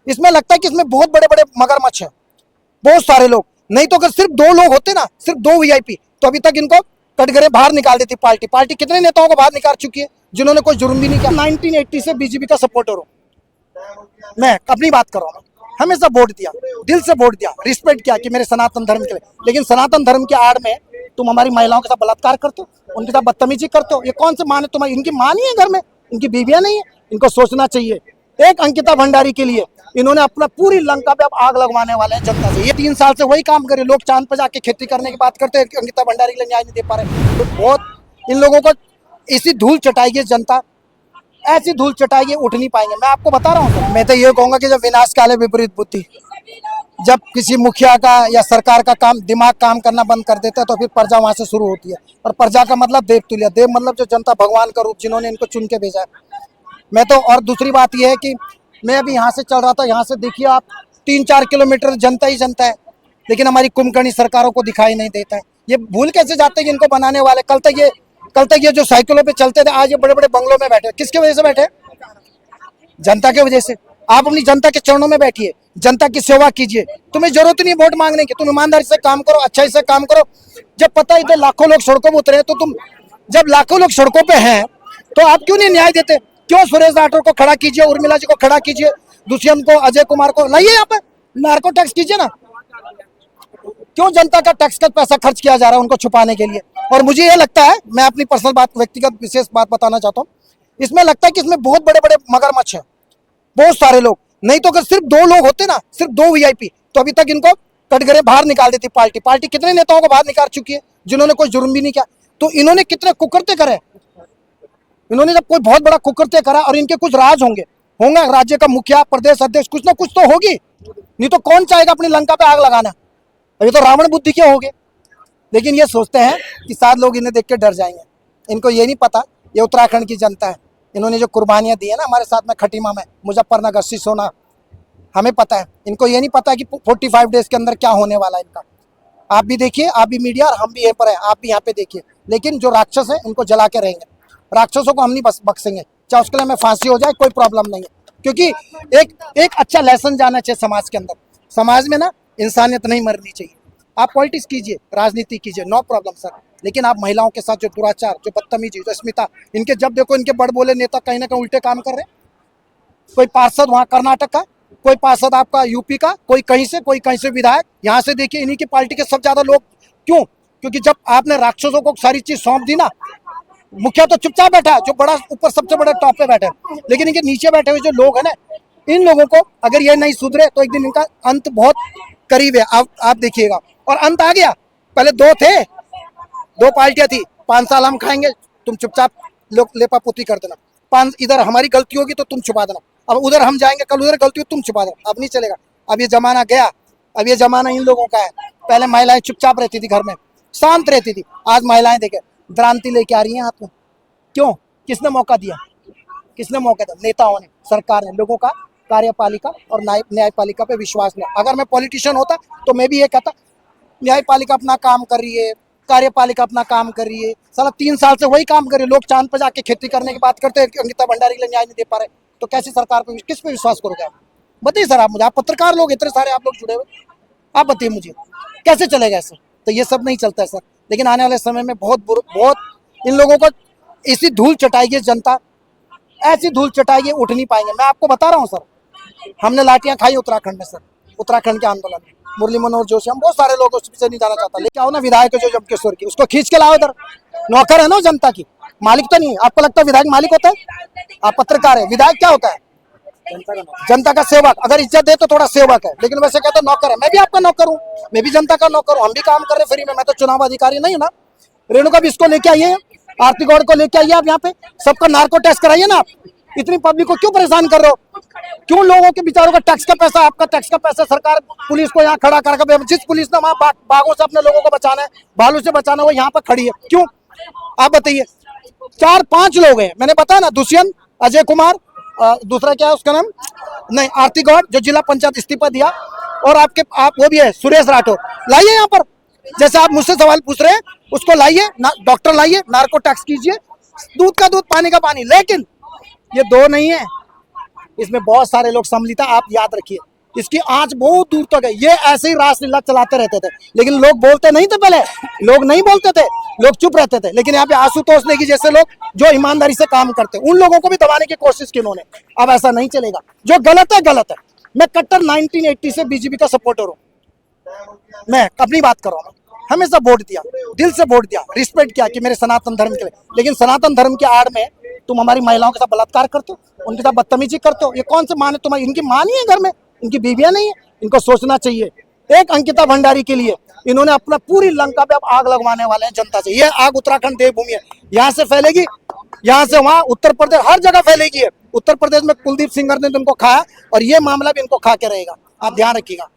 इसमें लगता है कि इसमें बहुत बड़े बड़े मगरमच्छ है, बहुत सारे लोग। नहीं तो अगर सिर्फ 2 लोग होते ना, सिर्फ 2 वीआईपी, तो अभी तक इनको कटघरे बाहर निकाल देती पार्टी। पार्टी कितने नेताओं को बाहर निकाल चुकी है जिन्होंने कोई जुर्म भी नहीं किया। 1980 से बीजेपी का सपोर्टर हूँ मैं, अपनी बात कर रहा हूँ। हमेशा वोट दिया, दिल से वोट दिया, रिस्पेक्ट किया कि मेरे सनातन धर्म के लिए। लेकिन सनातन धर्म के आड़ में तुम हमारी महिलाओं के साथ बलात्कार करते हो, उनके साथ बदतमीजी करते हो। ये कौन से माँ है तुम्हारी? इनकी माँ नहीं है घर में, इनकी बीवियां नहीं है। इनको सोचना चाहिए। एक अंकिता भंडारी के लिए इन्होंने अपना पूरी लंका पे अब आग लगवाने वाले हैं जनता से। ये 3 साल से वही काम करे। लोग चांद पे जाके खेती करने की बात करते हैं, अंकिता भंडारी के लिए न्याय नहीं दे पा रहे। तो बहुत इन लोगों को इसी धूल चटाएगी जनता, ऐसी धूल चटाएगी, उठ नहीं पाएंगे। मैं आपको बता रहा हूँ। मैं तो ये कहूंगा कि जब विनाश काले विपरीत बुद्धि, जब किसी मुखिया का या सरकार का काम दिमाग काम करना बंद कर देता है तो फिर प्रजा वहां से शुरू होती है। और प्रजा का मतलब देव तुल्य, देव मतलब जो जनता, भगवान का रूप, जिन्होंने इनको चुन के भेजा है। मैं तो, और दूसरी बात यह है कि मैं अभी यहाँ से चल रहा था, यहाँ से देखिए आप 3-4 किलोमीटर जनता ही जनता है, लेकिन हमारी कुंभकर्णी सरकारों को दिखाई नहीं देता है। ये भूल कैसे जाते हैं कि इनको बनाने वाले कल तक ये जो साइकिलों पे चलते थे, आज ये बड़े बड़े बंगलों में बैठे। किसकी वजह से बैठे? जनता की वजह से। आप अपनी जनता के चरणों में बैठिए, जनता की सेवा कीजिए। तुम्हें जरूरत नहीं वोट मांगने की, तुम ईमानदारी से काम करो, अच्छाई से काम करो। जब पता ही लाखों लोग सड़कों पर उतरे, तो तुम, जब लाखों लोग सड़कों पे हैं तो आप क्यों नहीं न्याय देते? क्यों सुरेश राठौर को खड़ा कीजिए, उर्मिला जी को खड़ा कीजिए, दुष्यंत को, अजय कुमार को लाइए यहाँ पे, नार्को टैक्स कीजिए ना। क्यों जनता का टैक्स का पैसा खर्च किया जा रहा है उनको छुपाने के लिए? और मुझे ये लगता है, मैं अपनी पर्सनल बात, व्यक्तिगत विशेष बात बताना चाहता हूँ, इसमें लगता है कि इसमें बहुत बड़े बड़े मगरमच्छ है, बहुत सारे लोग। नहीं तो अगर सिर्फ 2 लोग होते ना, सिर्फ 2 वीआईपी, तो अभी तक इनको कटघरे बाहर निकाल देती पार्टी। पार्टी कितने नेताओं को बाहर निकाल चुकी है जिन्होंने कोई जुर्म भी नहीं किया। तो इन्होंने कितने कुकर्ते करे, इन्होंने जब कोई बहुत बड़ा कुकर्ते करा, और इनके कुछ राज होंगे राज्य का मुखिया, प्रदेश अध्यक्ष, कुछ ना कुछ तो होगी। नहीं तो कौन चाहेगा अपनी लंका पे आग लगाना? अभी तो रावण बुद्धि के हो गए। लेकिन ये सोचते हैं कि 7 लोग इन्हें देख के डर जाएंगे। इनको ये नहीं पता, ये उत्तराखंड की जनता है। इन्होंने जो कुर्बानियां दी है ना हमारे साथ में, खटीमा में, मुजफ्फरनगर, सिसोना, हमें पता है। इनको ये नहीं पता कि 45 डेज के अंदर क्या होने वाला है इनका। आप भी देखिए, आप भी मीडिया, और हम भी यहाँ पर हैं, आप भी यहाँ पे देखिए। लेकिन जो राक्षस है इनको जला के रहेंगे। राक्षसों को हम नहीं बख्शेंगे, चाहे उसके लिए हमें फांसी हो जाए, कोई प्रॉब्लम नहीं है। क्योंकि एक अच्छा लेसन जाना चाहिए समाज के अंदर। समाज में ना इंसानियत नहीं मरनी चाहिए। आप पॉलिटिक्स कीजिए, राजनीति कीजिए, नो प्रॉब्लम सर, लेकिन आप महिलाओं के साथ जो दुराचार, जो बदतमीजी, जो अस्मिता, इनके जब देखो इनके बड़ बोले नेता कहीं ना कहीं उल्टे काम कर रहे हैं। कोई पार्षद वहाँ कर्नाटक का, कोई पार्षद आपका यूपी का, कोई कहीं से विधायक। यहाँ से देखिए, इन्हीं की पार्टी के सबसे ज्यादा लोग। क्यों? क्योंकि जब आपने राक्षसों को सारी चीज सौंप दी ना, मुखिया तो चुपचाप बैठा है, जो बड़ा ऊपर सबसे बड़ा टॉप पे बैठा है, लेकिन इनके नीचे बैठे हुए जो लोग हैं ना, इन लोगों को अगर ये नहीं सुधरे तो एक दिन इनका अंत बहुत करीब है। आप देखिएगा, और अंत आ गया। पहले 2 थे, 2 पार्टियां थी। 5 साल हम खाएंगे, तुम चुपचाप लोग लेपापोती कर देना। 5 इधर हमारी गलती होगी तो तुम छुपा देना, अब उधर हम जाएंगे, कल उधर गलती हो तुम छुपा देना। अब नहीं चलेगा, अब ये जमाना गया। अब ये जमाना इन लोगों का है। पहले महिलाएं चुपचाप रहती थी, घर में शांत रहती थी। आज महिलाएं देखे द्रांति लेके आ रही हैं हाथ में। क्यों? किसने मौका दिया? किसने मौका दिया? नेताओं ने, सरकार ने। लोगों का कार्यपालिका और न्यायपालिका पे विश्वास नहीं। अगर मैं पॉलिटिशियन होता तो मैं भी ये कहता, न्यायपालिका अपना काम कर रही है, कार्यपालिका अपना काम कर रही है, साला 3 साल से वही काम कर रही है। लोग चांद पे जाके खेती करने की बात करते हैं, अंकिता भंडारी के लिए न्याय नहीं दे पा रहे, तो कैसी सरकार पे, किस पे विश्वास करोगे आप? बताइए सर, आप मुझे, आप पत्रकार लोग इतने सारे, आप लोग जुड़े हुए, आप बताइए मुझे कैसे चलेगा ऐसे? तो ये सब नहीं चलता है सर। लेकिन आने वाले समय में बहुत इन लोगों को इसी धूल चटाएगी जनता, ऐसी धूल चटाएगी, उठ नहीं पाएंगे। मैं आपको बता रहा हूँ सर, हमने लाठियां खाई उत्तराखंड में सर, उत्तराखंड के आंदोलन में। मुरली मनोहर जोशी, हम बहुत सारे लोग उससे नहीं जाना चाहता, लेकिन आओ ना विधायक जो जमकेश्वर की, उसको खींच के लाओ इधर। नौकर है ना जनता की, मालिक तो नहीं। आपको लगता है विधायक मालिक होता है? आप पत्रकार है, विधायक क्या होता है? जनता का सेवक। अगर इज्जत दे तो थोड़ा सेवक है, लेकिन वैसे कहते नौकर है। मैं भी आपका नौकर हूँ, मैं भी जनता का नौकर हूँ, हम भी काम कर रहे फ्री में। मैं तो चुनाव अधिकारी नहीं हूँ ना। रेणुका भी इसको लेके आइए, आरती गौड़ को लेके आइए, आप यहाँ पे सबका नार्को टेस्ट कराइए ना। आप इतनी पब्लिक को क्यों परेशान कर रहे हो? क्यों लोगों के बेचारों का टैक्स का पैसा, आपका टैक्स का पैसा सरकार पुलिस को यहाँ खड़ा करके, जिस पुलिस ने वहाँ बाघों से अपने लोगों को बचाना है, भालू से बचाना है, वो यहाँ पर खड़ी है। क्यों? आप बताइए। 4-5 लोग हैं, मैंने बताया ना, दुष्यंत, अजय कुमार, दूसरा क्या है उसका नाम, नहीं, आरती गौड़ जो जिला पंचायत इस्तीफा दिया, और आप वो भी है सुरेश राठौर। लाइए यहाँ पर, जैसे आप मुझसे सवाल पूछ रहे हैं, उसको लाइए, डॉक्टर लाइए, नार्को टैक्स कीजिए, दूध का दूध, पानी का पानी। लेकिन ये 2 नहीं है, इसमें बहुत सारे लोग सम्मिलित हैं, आप याद रखिए। इसकी आंच बहुत दूर तक है। ये ऐसे ही रासलीला चलाते रहते थे, लेकिन लोग बोलते नहीं थे। पहले लोग नहीं बोलते थे, लोग चुप रहते थे। लेकिन यहाँ पे आशुतोष नेगी जैसे लोग जो ईमानदारी से काम करते, उन लोगों को भी दबाने की कोशिश की उन्होंने। अब ऐसा नहीं चलेगा, जो गलत है गलत है। मैं कट्टर 1980 से बीजेपी का सपोर्टर हूँ। मैं अपनी बात कर रहा हूँ, हमेशा वोट दिया, दिल से वोट दिया, रिस्पेक्ट किया कि मेरे सनातन धर्म के लिए। लेकिन सनातन धर्म के आड़ में तुम हमारी महिलाओं के साथ बलात्कार करते हो, उनके साथ बदतमीजी करते हो। ये कौन से माँ है तुम्हारी? इनकी माँ नहीं है घर में, इनकी बीवियां नहीं है। इनको सोचना चाहिए। एक अंकिता भंडारी के लिए इन्होंने अपना पूरी लंका पे अब आग लगवाने वाले हैं जनता से। ये आग उत्तराखंड देवभूमि है, यहाँ से फैलेगी, यहाँ से वहां, उत्तर प्रदेश, हर जगह फैलेगी। उत्तर प्रदेश में कुलदीप सिंगर ने तो इनको खाया, और ये मामला भी इनको खा के रहेगा। आप ध्यान रखिएगा।